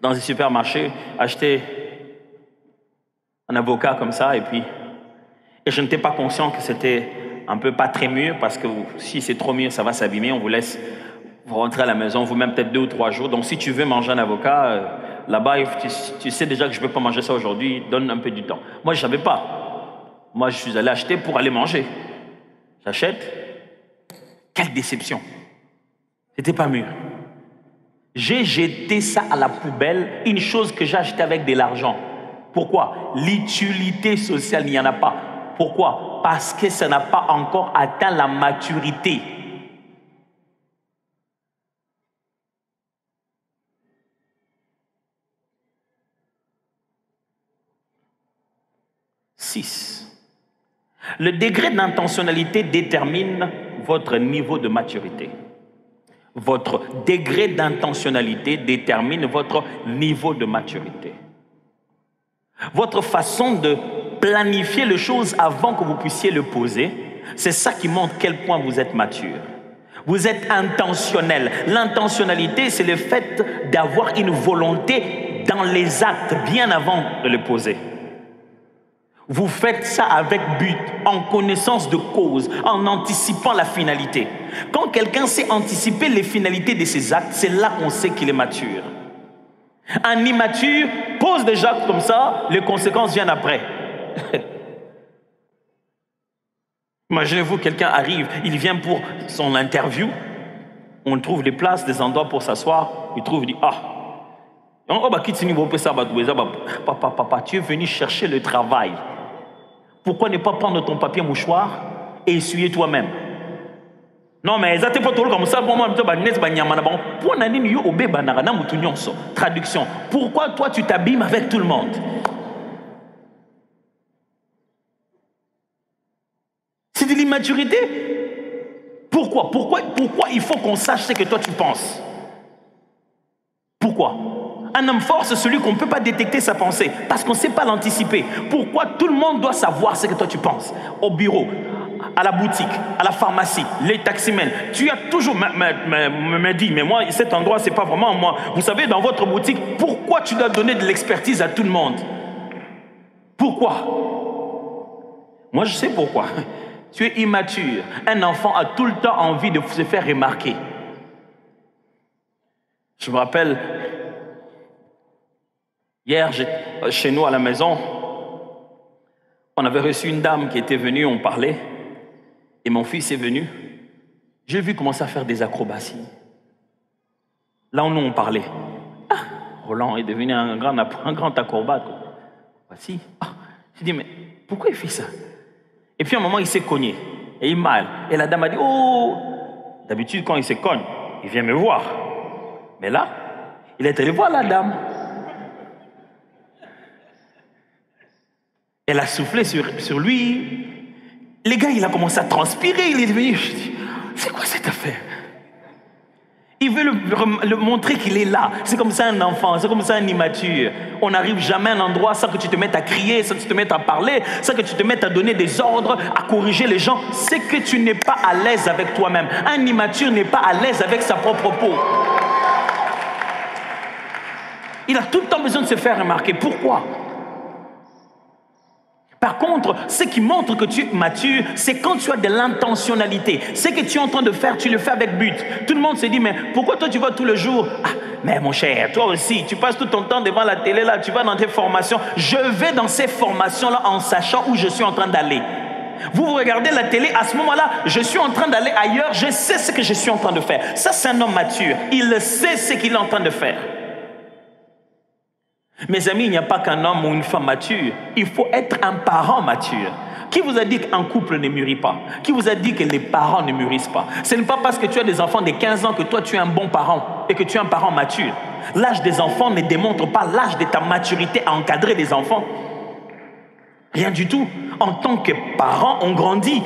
dans un supermarché acheter un avocat comme ça et je n'étais pas conscient que c'était un peu pas très mûr parce que si c'est trop mûr ça va s'abîmer, on vous laisse vous rentrer à la maison vous-même peut-être 2 ou 3 jours. Donc si tu veux manger un avocat là-bas tu sais déjà que je ne peux pas manger ça aujourd'hui, donne un peu du temps. Moi je ne savais pas. Moi, je suis allé acheter pour aller manger. J'achète. Quelle déception. C'était pas mûr. J'ai jeté ça à la poubelle, une chose que j'ai achetée avec de l'argent. Pourquoi? L'utilité sociale, il n'y en a pas. Pourquoi? Parce que ça n'a pas encore atteint la maturité. Le degré d'intentionnalité détermine votre niveau de maturité. Votre degré d'intentionnalité détermine votre niveau de maturité. Votre façon de planifier les choses avant que vous puissiez le poser, c'est ça qui montre quel point vous êtes mature. Vous êtes intentionnel. L'intentionnalité, c'est le fait d'avoir une volonté dans les actes bien avant de le poser. Vous faites ça avec but, en connaissance de cause, en anticipant la finalité. Quand quelqu'un sait anticiper les finalités de ses actes, c'est là qu'on sait qu'il est mature. Un immature pose des actes comme ça, les conséquences viennent après. Imaginez-vous, quelqu'un arrive, il vient pour son interview, on trouve des places, des endroits pour s'asseoir, il trouve, il dit, papa, tu es venu chercher le travail. Pourquoi ne pas prendre ton papier mouchoir et essuyer toi-même? Non, mais ça pas tout comme ça. Traduction. Pourquoi toi tu t'abîmes avec tout le monde? C'est de l'immaturité. Pourquoi il faut qu'on sache ce que toi tu penses? Pourquoi? Un homme fort, c'est celui qu'on ne peut pas détecter sa pensée parce qu'on ne sait pas l'anticiper. Pourquoi tout le monde doit savoir ce que toi tu penses? Au bureau, à la boutique, à la pharmacie, les taximens. Tu as toujours me dit, mais moi, cet endroit, c'est pas vraiment moi. Vous savez, dans votre boutique, pourquoi tu dois donner de l'expertise à tout le monde? Pourquoi? Moi, je sais pourquoi. Tu es immature. Un enfant a tout le temps envie de se faire remarquer. Je me rappelle, hier, chez nous à la maison, on avait reçu une dame qui était venue, on parlait, et mon fils est venu. J'ai vu commencer à faire des acrobaties. Là où nous on parlait. Ah, Roland est devenu un grand acrobate. Voici. Ah, j'ai dit, mais pourquoi il fait ça? Et puis à un moment, il s'est cogné. Et il mal. Et la dame a dit, oh, d'habitude, quand il se cogne, il vient me voir. Mais là, Il est allé voir la dame. Elle a soufflé sur lui. Le gars, il a commencé à transpirer. Il est venu. Je dis, c'est quoi cette affaire? Il veut le montrer qu'il est là. C'est comme ça un enfant, c'est comme ça un immature. On n'arrive jamais à un endroit sans que tu te mettes à crier, sans que tu te mettes à parler, sans que tu te mettes à donner des ordres, à corriger les gens. C'est que tu n'es pas à l'aise avec toi-même. Un immature n'est pas à l'aise avec sa propre peau. Il a tout le temps besoin de se faire remarquer. Pourquoi? Par contre, ce qui montre que tu es mature, c'est quand tu as de l'intentionnalité. Ce que tu es en train de faire, tu le fais avec but. Tout le monde se dit, mais pourquoi toi tu vas tous les jours? Ah, mais mon cher, toi aussi, tu passes tout ton temps devant la télé, là, tu vas dans tes formations. Je vais dans ces formations-là en sachant où je suis en train d'aller. Vous regardez la télé, à ce moment-là, je suis en train d'aller ailleurs, je sais ce que je suis en train de faire. Ça, c'est un homme mature. Il sait ce qu'il est en train de faire. Mes amis, il n'y a pas qu'un homme ou une femme mature. Il faut être un parent mature. Qui vous a dit qu'un couple ne mûrit pas? Qui vous a dit que les parents ne mûrissent pas? Ce n'est pas parce que tu as des enfants de 15 ans que toi tu es un bon parent et que tu es un parent mature. L'âge des enfants ne démontre pas l'âge de ta maturité à encadrer des enfants. Rien du tout. En tant que parent, on grandit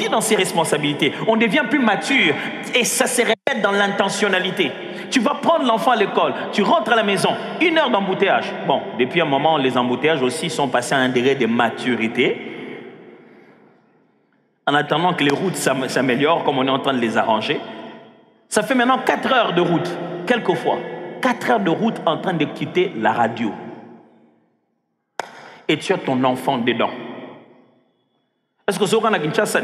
dans ses responsabilités. On devient plus mature et ça se répète dans l'intentionnalité. Tu vas prendre l'enfant à l'école, tu rentres à la maison, 1 heure d'embouteillage. Bon, depuis un moment, les embouteillages aussi sont passés à un degré de maturité. En attendant que les routes s'améliorent, comme on est en train de les arranger. Ça fait maintenant 4 heures de route, quelquefois. 4 heures de route en train de quitter la radio. Et tu as ton enfant dedans. Est-ce que ce qu'on a Kinshasa,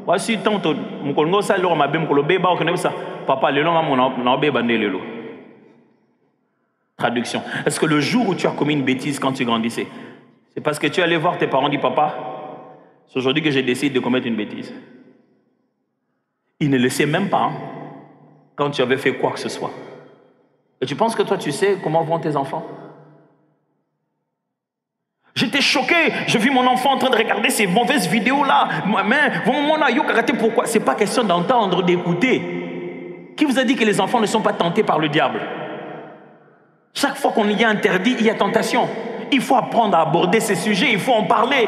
voici tantôt, papa, traduction. Est-ce que le jour où tu as commis une bêtise quand tu grandissais, c'est parce que tu allais voir tes parents, dit papa, c'est aujourd'hui que j'ai décidé de commettre une bêtise. Il ne le sait même pas quand tu avais fait quoi que ce soit. Et tu penses que toi tu sais comment vont tes enfants? J'étais choqué, je vis mon enfant en train de regarder ces mauvaises vidéos-là. Mais pourquoi? C'est pas question d'entendre, d'écouter. Qui vous a dit que les enfants ne sont pas tentés par le diable? Chaque fois qu'on y a interdit, il y a tentation. Il faut apprendre à aborder ces sujets, il faut en parler.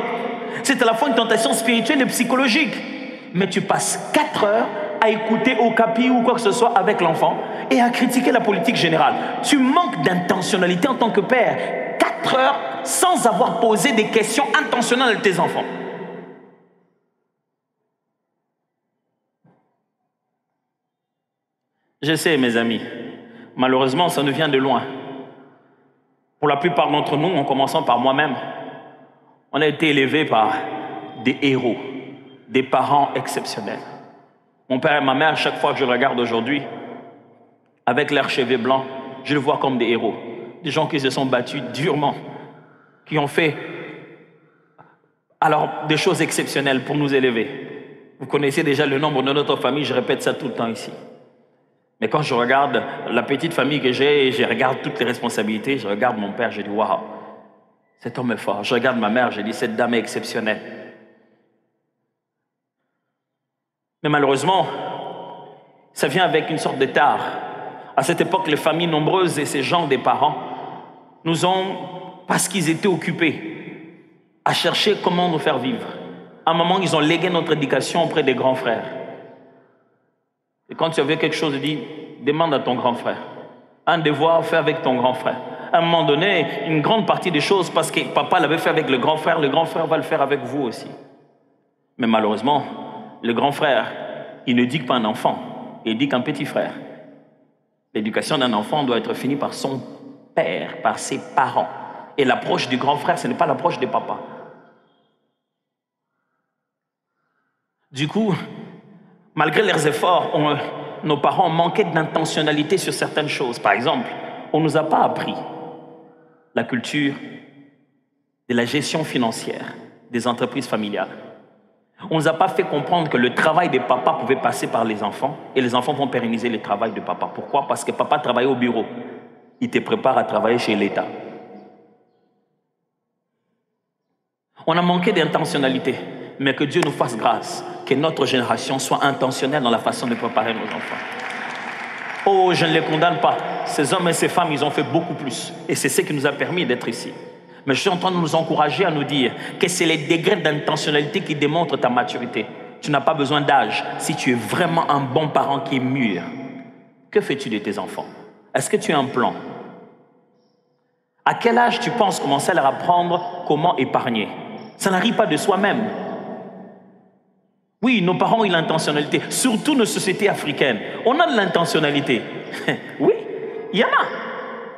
C'est à la fois une tentation spirituelle et psychologique. Mais tu passes 4 heures à écouter au capi ou quoi que ce soit avec l'enfant et à critiquer la politique générale. Tu manques d'intentionnalité en tant que père. 4 heures sans avoir posé des questions intentionnelles à tes enfants. Je sais, mes amis, malheureusement, ça nous vient de loin. Pour la plupart d'entre nous, en commençant par moi-même, on a été élevés par des héros, des parents exceptionnels. Mon père et ma mère, chaque fois que je regarde aujourd'hui, avec leurs cheveux blancs, je les vois comme des héros. Des gens qui se sont battus durement, qui ont fait alors des choses exceptionnelles pour nous élever. Vous connaissez déjà le nombre de notre famille, je répète ça tout le temps ici. Mais quand je regarde la petite famille que j'ai et je regarde toutes les responsabilités, je regarde mon père, je dis waouh, cet homme est fort. Je regarde ma mère, je dis cette dame est exceptionnelle. Mais malheureusement, ça vient avec une sorte de tard. À cette époque, les familles nombreuses et ces gens des parents nous ont, parce qu'ils étaient occupés à chercher comment nous faire vivre. À un moment, ils ont légué notre éducation auprès des grands frères. Et quand tu avais quelque chose, dis, demande à ton grand frère. Un devoir, fais avec ton grand frère. À un moment donné, une grande partie des choses, parce que papa l'avait fait avec le grand frère va le faire avec vous aussi. Mais malheureusement, le grand frère, il ne dit pas un enfant, il dit qu'un petit frère. L'éducation d'un enfant doit être finie par son père, par ses parents. Et l'approche du grand frère, ce n'est pas l'approche des papas. Du coup, malgré leurs efforts, nos parents manquaient d'intentionnalité sur certaines choses. Par exemple, on ne nous a pas appris la culture de la gestion financière des entreprises familiales. On ne nous a pas fait comprendre que le travail des papas pouvait passer par les enfants et les enfants vont pérenniser le travail de papa. Pourquoi? Parce que papa travaillait au bureau. Il te prépare à travailler chez l'État. On a manqué d'intentionnalité, mais que Dieu nous fasse grâce, que notre génération soit intentionnelle dans la façon de préparer nos enfants. Oh, je ne les condamne pas. Ces hommes et ces femmes, ils ont fait beaucoup plus. Et c'est ce qui nous a permis d'être ici. Mais je suis en train de nous encourager à nous dire que c'est les degrés d'intentionnalité qui démontrent ta maturité. Tu n'as pas besoin d'âge si tu es vraiment un bon parent qui est mûr. Que fais-tu de tes enfants? Est-ce que tu as un plan? À quel âge tu penses commencer à leur apprendre comment épargner? Ça n'arrive pas de soi-même. Oui, nos parents ont eu l'intentionnalité, surtout nos sociétés africaines. On a de l'intentionnalité. Oui, il y en a.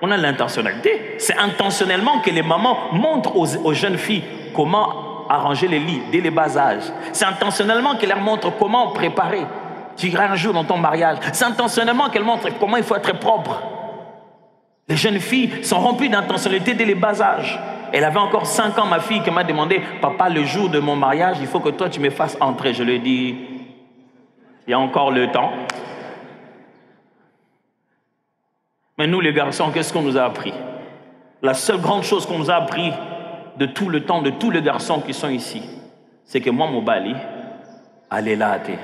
On a de l'intentionnalité. C'est intentionnellement que les mamans montrent aux jeunes filles comment arranger les lits dès les bas âges. C'est intentionnellement qu'elles leur montrent comment préparer. Tu iras un jour dans ton mariage. C'est intentionnellement qu'elles montrent comment il faut être propre. Les jeunes filles sont remplies d'intentionnalité dès les bas âges. Elle avait encore 5 ans, ma fille, qui m'a demandé « Papa, le jour de mon mariage, il faut que toi, tu me fasses entrer. » Je lui ai dit « Il y a encore le temps. » Mais nous, les garçons, qu'est-ce qu'on nous a appris? La seule grande chose qu'on nous a appris de tout le temps, de tous les garçons qui sont ici, c'est que moi, mon bali, allez là, t'es.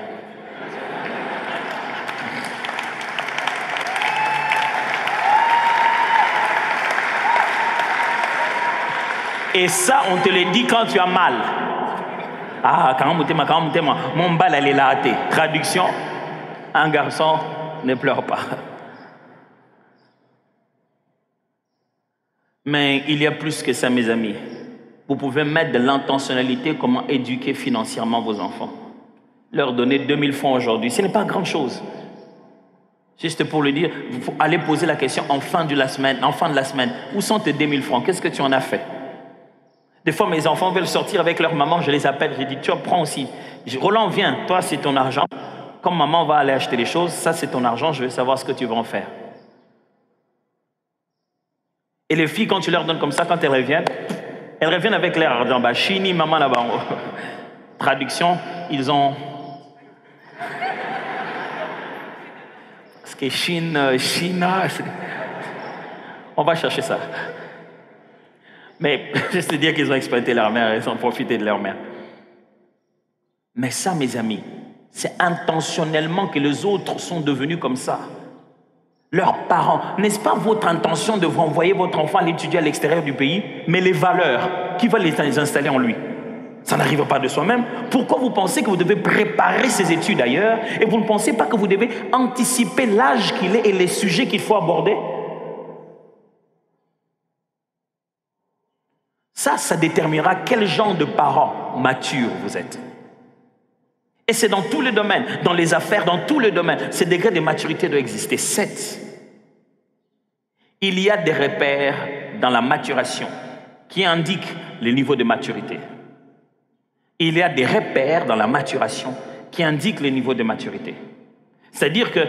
Et ça, on te le dit quand tu as mal. Ah, mon bal, elle est là. Traduction, un garçon ne pleure pas. Mais il y a plus que ça, mes amis. Vous pouvez mettre de l'intentionnalité, comment éduquer financièrement vos enfants. Leur donner 2000 francs aujourd'hui, ce n'est pas grand chose. Juste pour le dire, il faut aller poser la question en fin de la semaine. Où sont tes 2000 francs? Qu'est-ce que tu en as fait? Des fois, mes enfants veulent sortir avec leur maman, je les appelle, je dis, tu prends aussi. Roland, viens, toi, c'est ton argent. Comme maman va aller acheter les choses, ça, c'est ton argent, je veux savoir ce que tu vas en faire. Et les filles, quand tu leur donnes comme ça, quand elles reviennent avec leur argent. Bah, chini, maman, là-bas. Traduction, ils ont... Parce que China... On va chercher ça. Mais juste te dire qu'ils ont exploité leur mère, ils ont profité de leur mère. Mais ça, mes amis, c'est intentionnellement que les autres sont devenus comme ça. Leurs parents, n'est-ce pas votre intention de vous envoyer votre enfant à l'étudier à l'extérieur du pays, mais les valeurs, qui va les installer en lui? Ça n'arrive pas de soi-même. Pourquoi vous pensez que vous devez préparer ces études ailleurs et vous ne pensez pas que vous devez anticiper l'âge qu'il est et les sujets qu'il faut aborder? Ça déterminera quel genre de parent mature vous êtes. Et c'est dans tous les domaines, dans les affaires, dans tous les domaines. Ces degrés de maturité doivent exister. 7. Il y a des repères dans la maturation qui indiquent le niveau de maturité. Il y a des repères dans la maturation qui indiquent le niveau de maturité. C'est-à-dire que,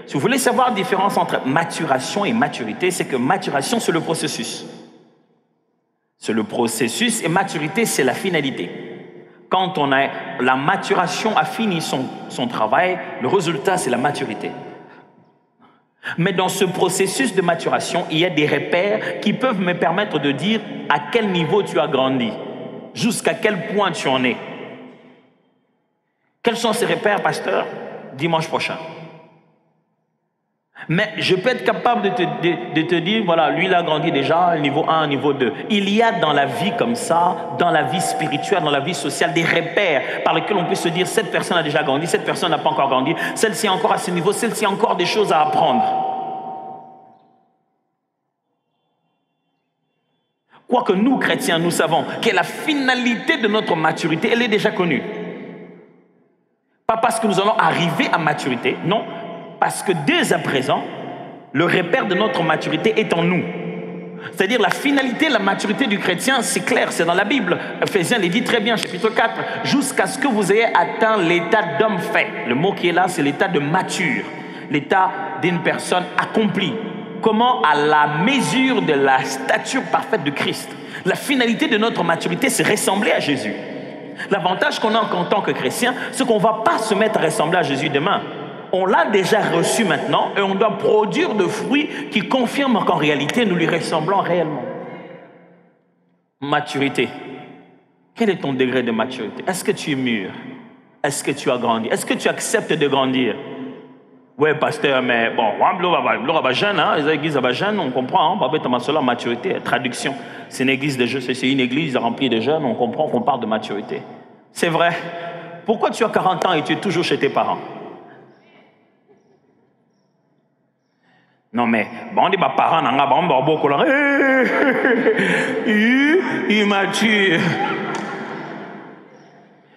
si vous voulez savoir la différence entre maturation et maturité, c'est que maturation, c'est le processus. C'est le processus et maturité, c'est la finalité. Quand la maturation a fini son travail, le résultat, c'est la maturité. Mais dans ce processus de maturation, il y a des repères qui peuvent me permettre de dire à quel niveau tu as grandi, jusqu'à quel point tu en es. Quels sont ces repères, pasteur? Dimanche prochain. Mais je peux être capable de te dire, voilà, lui il a grandi déjà, niveau 1, niveau 2. Il y a dans la vie comme ça, dans la vie spirituelle, dans la vie sociale, des repères par lesquels on peut se dire, cette personne a déjà grandi, cette personne n'a pas encore grandi, celle-ci est encore à ce niveau, celle-ci a encore des choses à apprendre. Quoique nous, chrétiens, nous savons que la finalité de notre maturité, elle est déjà connue. Pas parce que nous allons arriver à maturité, non. Parce que dès à présent, le repère de notre maturité est en nous. C'est-à-dire la finalité, la maturité du chrétien, c'est clair, c'est dans la Bible. Ephésiens le dit très bien, chapitre 4, jusqu'à ce que vous ayez atteint l'état d'homme fait. Le mot qui est là, c'est l'état de mature, l'état d'une personne accomplie. Comment? À la mesure de la stature parfaite de Christ. La finalité de notre maturité, c'est ressembler à Jésus. L'avantage qu'on a en tant que chrétien, c'est qu'on ne va pas se mettre à ressembler à Jésus demain. On l'a déjà reçu maintenant et on doit produire de fruits qui confirment qu'en réalité, nous lui ressemblons réellement. Maturité. Quel est ton degré de maturité? Est-ce que tu es mûr? Est-ce que tu as grandi? Est-ce que tu acceptes de grandir? Ouais, pasteur, mais bon, jeune, hein, les églises jeunes, on comprend, hein, maturité, traduction. C'est une église de jeunes, c'est une église remplie de jeunes, on comprend qu'on parle de maturité. C'est vrai. Pourquoi tu as 40 ans et tu es toujours chez tes parents? Non, mais, bon, on dit, parents, immature.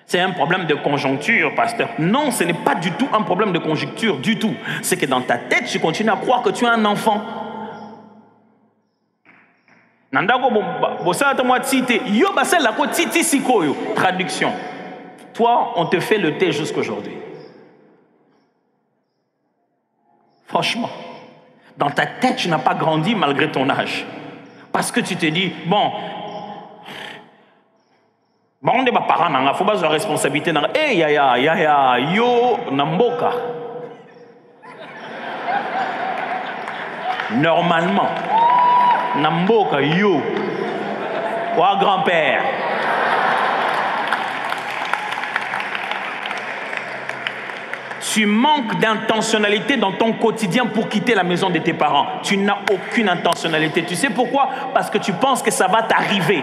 C'est un problème de conjoncture, pasteur. Non, ce n'est pas du tout un problème de conjoncture, du tout. C'est que dans ta tête, tu continues à croire que tu es un enfant. Traduction. Toi, on te fait le thé jusqu'aujourd'hui. Franchement. Dans ta tête, tu n'as pas grandi malgré ton âge. Parce que tu te dis, bon, on est parents, il faut pas avoir responsabilité. Eh, yo, namboka. Normalement, namboka, yo, ou grand-père. Tu manques d'intentionnalité dans ton quotidien pour quitter la maison de tes parents. Tu n'as aucune intentionnalité. Tu sais pourquoi? Parce que tu penses que ça va t'arriver.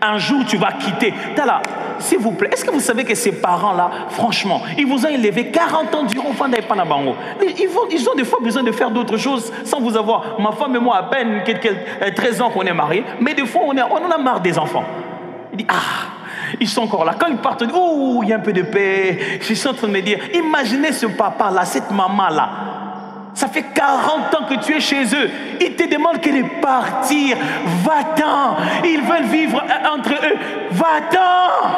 Un jour, tu vas quitter. Tala, s'il vous plaît, est-ce que vous savez que ces parents-là, franchement, ils vous ont élevé 40 ans durant ils ont des fois besoin de faire d'autres choses sans vous avoir. Ma femme et moi, à peine 13 ans qu'on est mariés, mais des fois, on en a marre des enfants. Il dit, ils sont encore là. Quand ils partent, il y a un peu de paix. Je suis en train de me dire, imaginez ce papa-là, cette maman-là. Ça fait 40 ans que tu es chez eux. Ils te demandent de partir. Va-t'en. Ils veulent vivre entre eux. Va-t'en.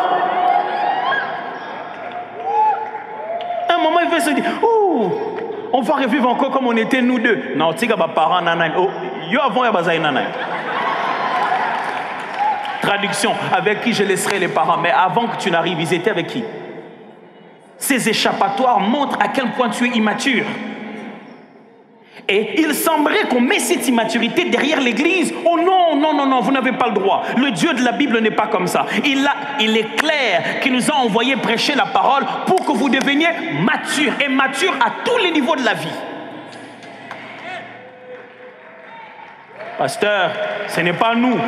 Un moment, il veut se dire, on va revivre encore comme on était nous deux. Non, tu sais, parents, nanay. Yo avant, il y a nanay. Traduction, avec qui je laisserai les parents. Mais avant que tu n'arrives, ils étaient avec qui? Ces échappatoires montrent à quel point tu es immature. Et il semblerait qu'on met cette immaturité derrière l'église. Oh non, non, non, non, vous n'avez pas le droit. Le Dieu de la Bible n'est pas comme ça. Il est clair qu'il nous a envoyé prêcher la parole pour que vous deveniez matures. Et matures à tous les niveaux de la vie. Pasteur, ce n'est pas nous.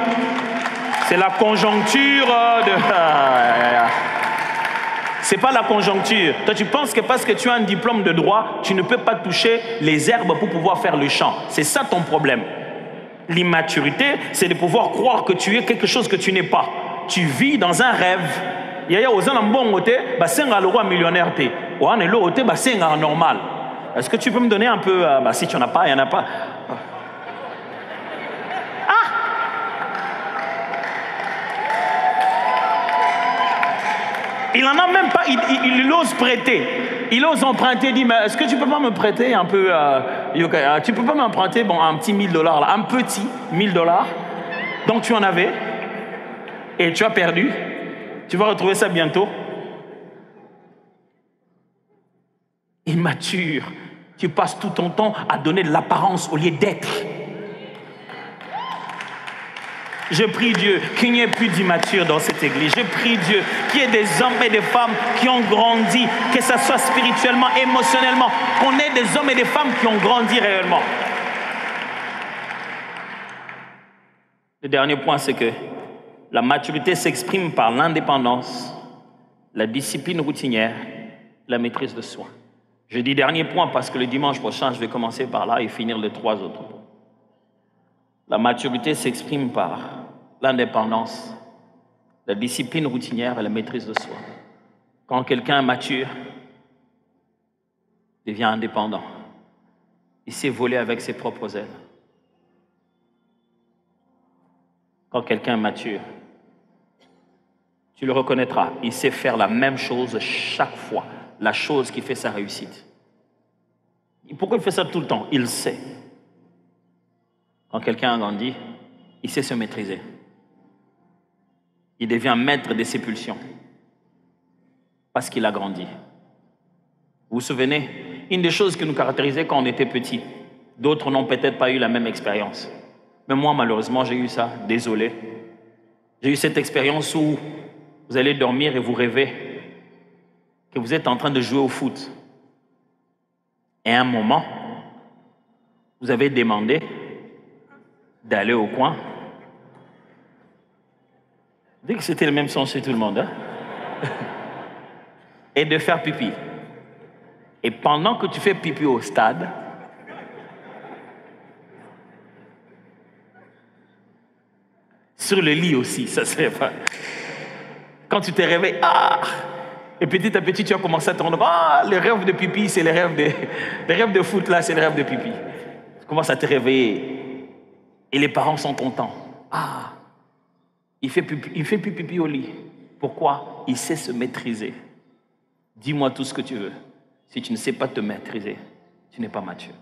C'est la conjoncture de... C'est pas la conjoncture. Toi, tu penses que parce que tu as un diplôme de droit, tu ne peux pas toucher les herbes pour pouvoir faire le champ. C'est ça ton problème. L'immaturité, c'est de pouvoir croire que tu es quelque chose que tu n'es pas. Tu vis dans un rêve. Yaya ozana mbongote, basenga le roi millionnaire te. Oane lo ote basenga normal. Est-ce que tu peux me donner un peu si tu n'en as pas, il n'y en a pas. Il n'en a même pas, il ose prêter. Il ose emprunter, il dit, mais est-ce que tu peux pas me prêter un peu, tu peux pas m'emprunter un petit $1000 là, un petit $1000. Donc tu en avais, et tu as perdu. Tu vas retrouver ça bientôt. Immature. Tu passes tout ton temps à donner de l'apparence au lieu d'être. Je prie Dieu qu'il n'y ait plus d'immatures dans cette église. Je prie Dieu qu'il y ait des hommes et des femmes qui ont grandi, que ce soit spirituellement, émotionnellement, qu'on ait des hommes et des femmes qui ont grandi réellement. Le dernier point, c'est que la maturité s'exprime par l'indépendance, la discipline routinière, la maîtrise de soi. Je dis dernier point parce que le dimanche prochain, je vais commencer par là et finir les 3 autres points. La maturité s'exprime par l'indépendance, la discipline routinière et la maîtrise de soi. Quand quelqu'un est mature, il devient indépendant. Il sait voler avec ses propres ailes. Quand quelqu'un est mature, tu le reconnaîtras. Il sait faire la même chose chaque fois, la chose qui fait sa réussite. Et pourquoi il fait ça tout le temps? Il sait. Quand quelqu'un a grandi, il sait se maîtriser. Il devient maître de ses pulsions parce qu'il a grandi. Vous vous souvenez, une des choses qui nous caractérisait quand on était petit, d'autres n'ont peut-être pas eu la même expérience. Mais moi, malheureusement, j'ai eu ça. Désolé. J'ai eu cette expérience où vous allez dormir et vous rêvez que vous êtes en train de jouer au foot. Et à un moment, vous avez demandé d'aller au coin. Dès que c'était le même son chez tout le monde. Hein? Et de faire pipi. Et pendant que tu fais pipi au stade, sur le lit aussi, ça serait pas. Quand tu te réveilles, et petit à petit, tu as commencé à te rendre compte, les rêves de pipi, c'est les rêves de foot, là, c'est les rêves de pipi. Tu commences à te réveiller, et les parents sont contents. Il fait pipi au lit. Pourquoi? Il sait se maîtriser. Dis-moi tout ce que tu veux. Si tu ne sais pas te maîtriser, tu n'es pas mature.